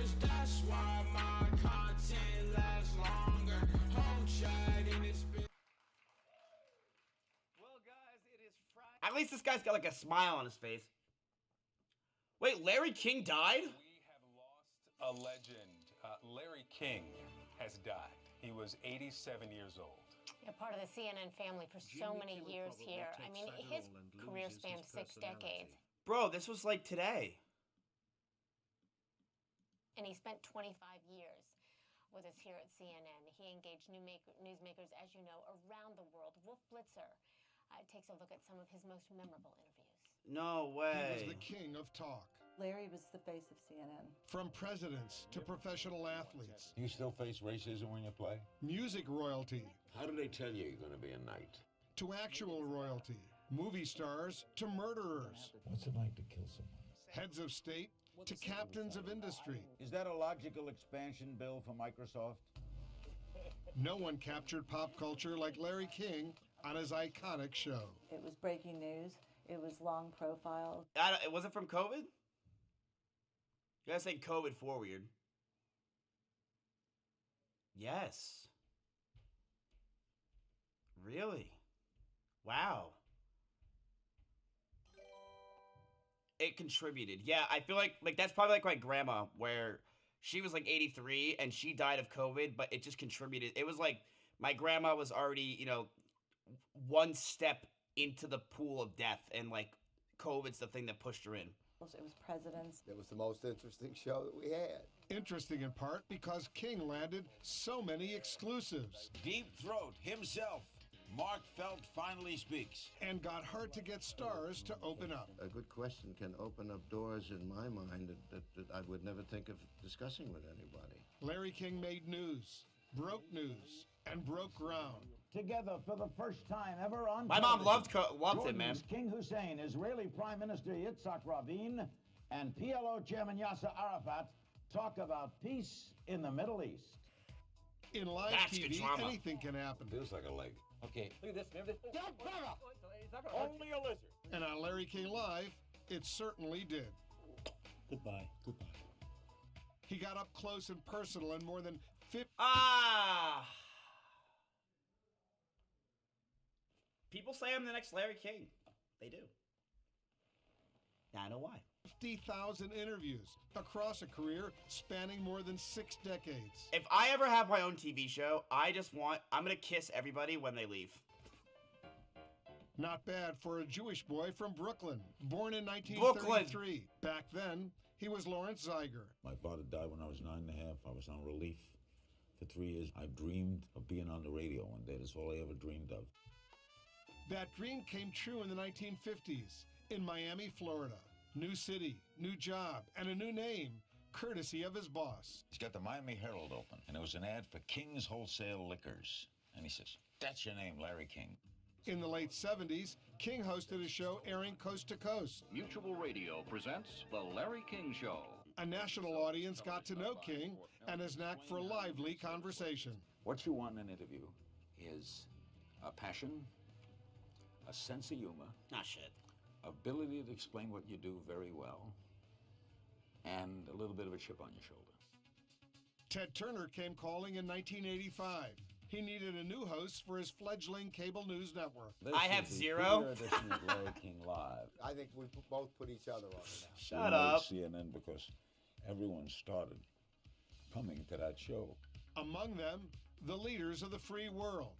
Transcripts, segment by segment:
followers, that's why my content lasts longer. Whole chat in this bitch. Well, guys, it is Friday. At least this guy's got like a smile on his face. Wait, Larry King died? We have lost a legend. Larry King has died. He was 87 years old. Yeah, part of the CNN family for so many years here. I mean, his career spanned 6 decades. Bro, this was like today. And he spent 25 years with us here at CNN. He engaged newsmakers, as you know, around the world. Wolf Blitzer takes a look at some of his most memorable interviews. No way. He was the king of talk. Larry was the face of CNN. From presidents to professional athletes. You still face racism when you play? Music royalty. How do they tell you you're going to be a knight? To actual royalty. Movie stars to murderers. What's it like to kill someone? Heads of state to captains of industry. Is that a logical expansion bill for Microsoft? No one captured pop culture like Larry King on his iconic show. It was breaking news. It was long profile. It wasn't from COVID? You gotta say COVID for weird. Yes. Really? Wow. It contributed. Yeah, I feel like that's probably like my grandma, where she was like 83 and she died of COVID, but it just contributed. It was like my grandma was already, you know, one step into the pool of death, and like COVID's the thing that pushed her in. It was presidents. It was the most interesting show that we had. Interesting in part because King landed so many exclusives. Deep Throat himself, Mark Felt, finally speaks. And got hard to get stars to open up. A good question can open up doors in my mind that I would never think of discussing with anybody. Larry King made news, broke news, and broke ground. Together for the first time ever on My mom television, loved him, man. Jordan's King Hussein, Israeli Prime Minister Yitzhak Rabin, and PLO Chairman Yasser Arafat talk about peace in the Middle East. In live That's good TV, drama. anything can happen. Feels like a leg. Okay. Look at this, remember this? Don't better! Only a lizard. And on Larry King Live, it certainly did. Goodbye. Goodbye. He got up close and personal in more than 50... People say I'm the next Larry King. They do. Now I know why. 50,000 interviews across a career spanning more than 6 decades. If I ever have my own TV show, I'm gonna kiss everybody when they leave. Not bad for a Jewish boy from Brooklyn, born in 1933. Back then, he was Lawrence Zeiger. My father died when I was 9.5. I was on relief for 3 years. I dreamed of being on the radio one day. That's all I ever dreamed of. That dream came true in the 1950s in Miami, Florida. New city, new job, and a new name, courtesy of his boss. He's got the Miami Herald open, and it was an ad for King's Wholesale Liquors. And he says, "That's your name, Larry King." In the late 70s, King hosted a show airing coast to coast. Mutual Radio presents The Larry King Show. A national audience got to know King and his knack for lively conversation. What you want in an interview is a passion, a sense of humor, ability to explain what you do very well, and a little bit of a chip on your shoulder. Ted Turner came calling in 1985. He needed a new host for his fledgling cable news network. I have zero. This is Larry King Live. I think we both put each other on now. Shut up. CNN because everyone started coming to that show. Among them, the leaders of the free world.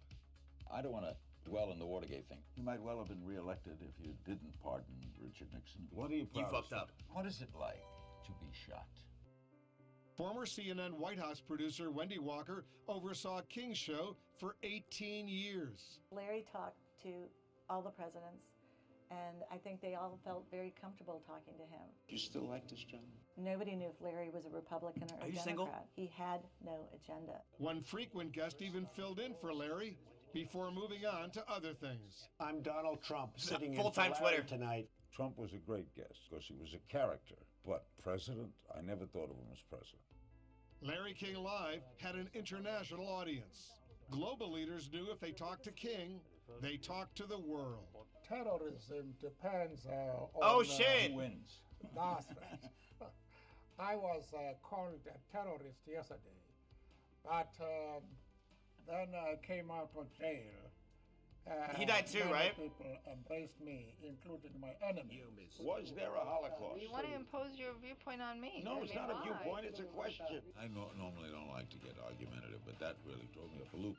I don't want to dwell on the Watergate thing. You might well have been reelected if you didn't pardon Richard Nixon. What are you proud You fucked of? up. What is it like to be shot? Former CNN White House producer Wendy Walker oversaw King's show for 18 years. Larry talked to all the presidents, and I think they all felt very comfortable talking to him. Do you still like this job? Nobody knew if Larry was a Republican or a you Democrat. single? He had no agenda. One frequent guest even filled in for Larry before moving on to other things. I'm Donald Trump, sitting in Full-time for Larry Twitter tonight. Trump was a great guest because he was a character. But president, I never thought of him as president. Larry King Live had an international audience. Global leaders knew if they talked to King, they talked to the world. Terrorism depends on shit. Who wins? That's right. I was called a terrorist yesterday, but then I came out of jail. He died too, many right? People embraced me, including my enemies. Was there a Holocaust? You want to impose your viewpoint on me? No, I it's mean, not a why? viewpoint, it's a question. I normally don't like to get argumentative, but that really threw me off a loop.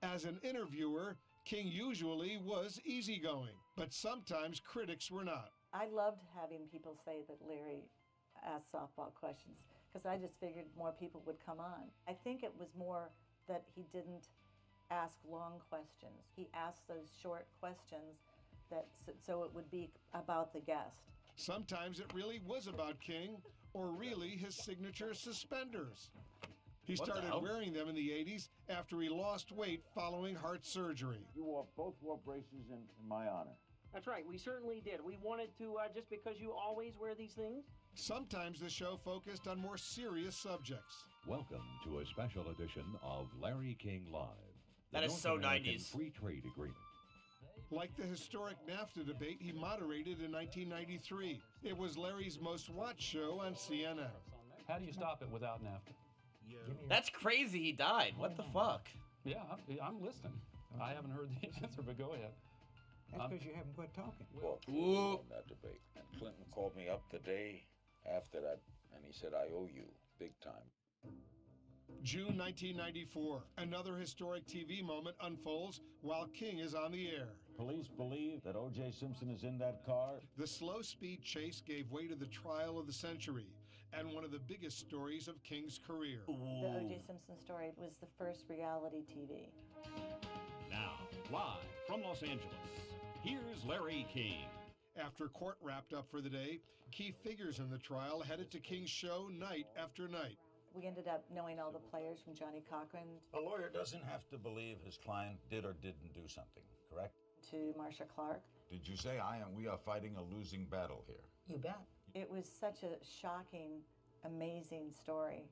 As an interviewer, King usually was easygoing, but sometimes critics were not. I loved having people say that Larry asked softball questions because I just figured more people would come on. I think it was more that he didn't ask long questions. He asked those short questions that so it would be about the guest. Sometimes it really was about King, or really his signature suspenders. He started wearing them in the 80s after he lost weight following heart surgery. You both wore braces in my honor. That's right, we certainly did. We wanted to, just because you always wear these things. Sometimes the show focused on more serious subjects. Welcome to a special edition of Larry King Live. That is so 90s. Free trade agreement. Like the historic NAFTA debate he moderated in 1993. It was Larry's most watched show on CNN. How do you stop it without NAFTA? That's crazy he died. What the fuck? Yeah, I'm listening. I haven't heard the answer, but go ahead. That's because you haven't quit talking. Well, on that debate. And Clinton called me up the day after that, and he said, I owe you, big time. June 1994, another historic TV moment unfolds while King is on the air. Police believe that O.J. Simpson is in that car. The slow-speed chase gave way to the trial of the century and one of the biggest stories of King's career. The O.J. Simpson story was the first reality TV. Now, live from Los Angeles, here's Larry King. After court wrapped up for the day, key figures in the trial headed to King's show night after night. We ended up knowing all the players from Johnny Cochran A lawyer doesn't have to believe his client did or didn't do something, correct? to Marcia Clark. Did you say we are fighting a losing battle here? You bet. It was such a shocking, amazing story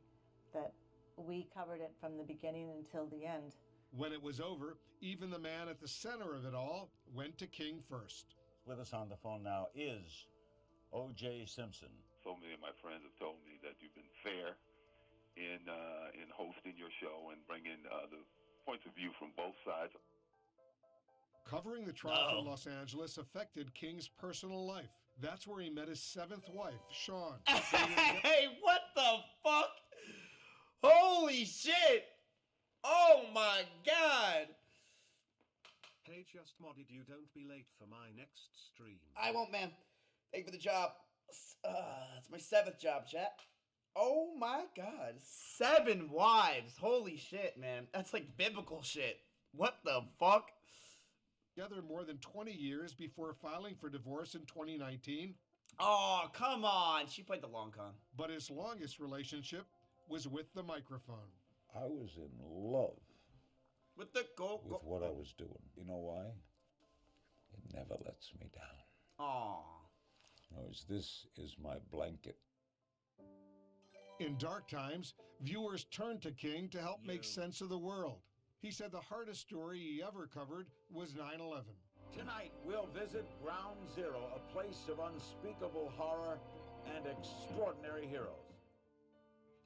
that we covered it from the beginning until the end. When it was over, even the man at the center of it all went to King first. With us on the phone now is O.J. Simpson. So many of my friends have told me that you've been fair in hosting your show and bringing the points of view from both sides. Covering the trial from Los Angeles affected King's personal life. That's where he met his seventh wife, Sean. Hey, what the fuck? Holy shit! Oh my god! Hey, just modded you, don't be late for my next stream. I won't, man. Thank you for the job. That's my seventh job, chat. Oh my god. 7 wives. Holy shit, man. That's like biblical shit. What the fuck? Together more than 20 years before filing for divorce in 2019. Oh, come on. She played the long con. But his longest relationship was with the microphone. I was in love with the with what I was doing. You know why? It never lets me down. Aw. This is my blanket. In dark times, viewers turned to King to help make sense of the world. He said the hardest story he ever covered was 9/11. Tonight, we'll visit Ground Zero, a place of unspeakable horror and extraordinary heroes.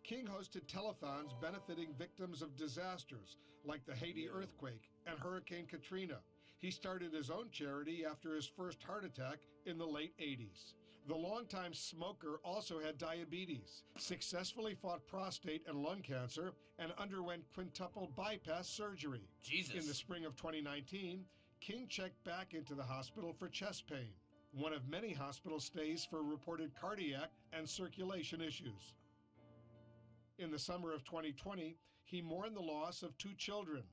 King hosted telethons benefiting victims of disasters like the Haiti earthquake and Hurricane Katrina. He started his own charity after his first heart attack in the late 80s. The longtime smoker also had diabetes, successfully fought prostate and lung cancer, and underwent quintuple bypass surgery. Jesus. In the spring of 2019, King checked back into the hospital for chest pain, one of many hospital stays for reported cardiac and circulation issues. In the summer of 2020, he mourned the loss of 2 children,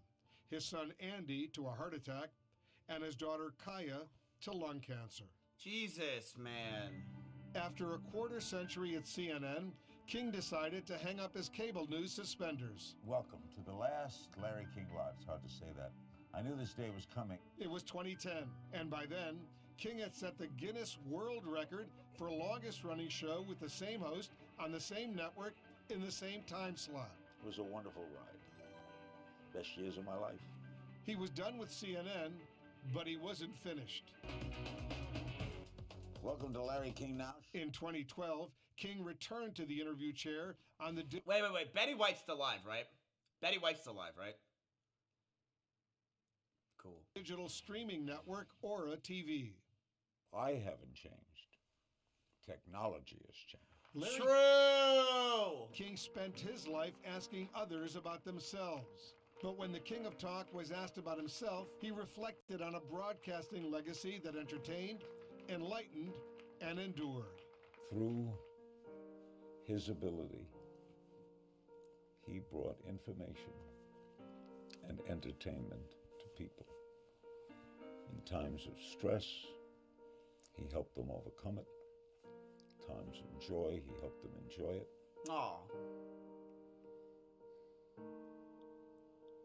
his son Andy to a heart attack, and his daughter Kaya to lung cancer. Jesus, man. After a quarter century at CNN, King decided to hang up his cable news suspenders. Welcome to the last Larry King Live. It's hard to say that. I knew this day was coming. It was 2010, and by then, King had set the Guinness World Record for longest running show with the same host on the same network in the same time slot. It was a wonderful ride. Best years of my life. He was done with CNN, but he wasn't finished. Welcome to Larry King Now. In 2012, King returned to the interview chair on the... Wait. Betty White's still alive, right? Betty White's still alive, right? Cool. Digital streaming network Aura TV. I haven't changed. Technology has changed. True! King spent his life asking others about themselves. But when the King of Talk was asked about himself, he reflected on a broadcasting legacy that entertained, enlightened, and endured. Through his ability, he brought information and entertainment to people. In times of stress, he helped them overcome it. Times of joy, he helped them enjoy it. Aw.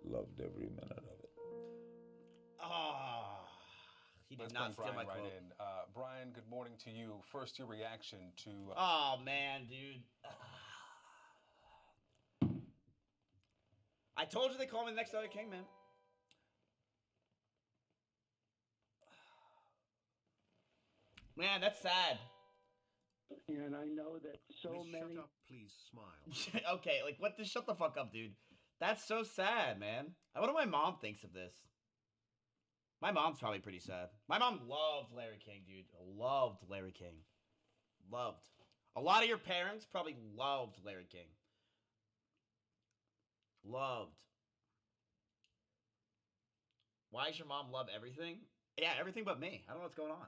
Loved every minute of it. Ah. He did Let's not bring steal my Brian quote. right in. Brian, good morning to you. First, your reaction to... Oh, man, dude. I told you they call me the next other king, man. Man, that's sad. And I know that so Miss many. Shut up, please smile. Okay, like, what the... Shut the fuck up, dude. That's so sad, man. I wonder what my mom thinks of this. My mom's probably pretty sad. My mom loved Larry King, dude. Loved Larry King. Loved. A lot of your parents probably loved Larry King. Loved. Why does your mom love everything? Yeah, everything but me. I don't know what's going on.